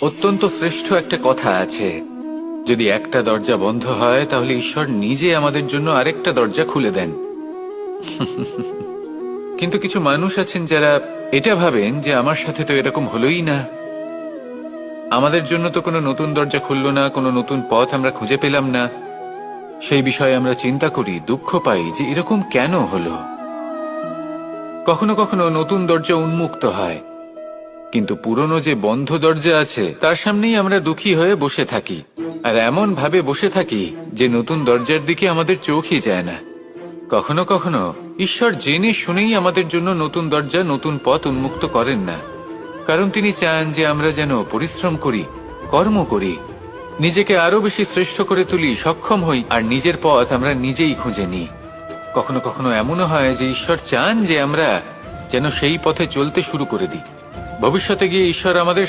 অত্যন্ত শ্রেষ্ঠ একটা কথা আছে, যদি একটা দরজা বন্ধ হয় তাহলে ঈশ্বর নিজে আমাদের জন্য আরেকটা দরজা খুলে দেন। কিন্তু কিছু মানুষ আছেন যারা এটা ভাবেন যে আমার সাথে তো এরকম হলোই না, আমাদের জন্য তো কোনো নতুন দরজা খুললো না, কোনো নতুন পথ আমরা খুঁজে পেলাম না। সেই বিষয়ে আমরা চিন্তা করি, দুঃখ পাই যে এরকম কেন হলো। কখনো কখনো নতুন দরজা উন্মুক্ত হয়, কিন্তু পুরনো যে বন্ধ দরজা আছে তার সামনেই আমরা দুঃখী হয়ে বসে থাকি, আর এমন ভাবে বসে থাকি যে নতুন দরজার দিকে আমাদের চোখই যায় না। কখনো কখনো ঈশ্বর জেনে শুনেই আমাদের জন্য নতুন দরজা, নতুন পথ উন্মুক্ত করেন না, কারণ তিনি চান যে আমরা যেন পরিশ্রম করি, কর্ম করি, নিজেকে আরো বেশি শ্রেষ্ঠ করে তুলি, সক্ষম হই, আর নিজের পথ আমরা নিজেই খুঁজে নিই। কখনো কখনো এমনও হয় যে ঈশ্বর চান যে আমরা যেন সেই পথে চলতে শুরু করে দিই। ভবিষ্যতে গিয়ে ঈশ্বর আমাদের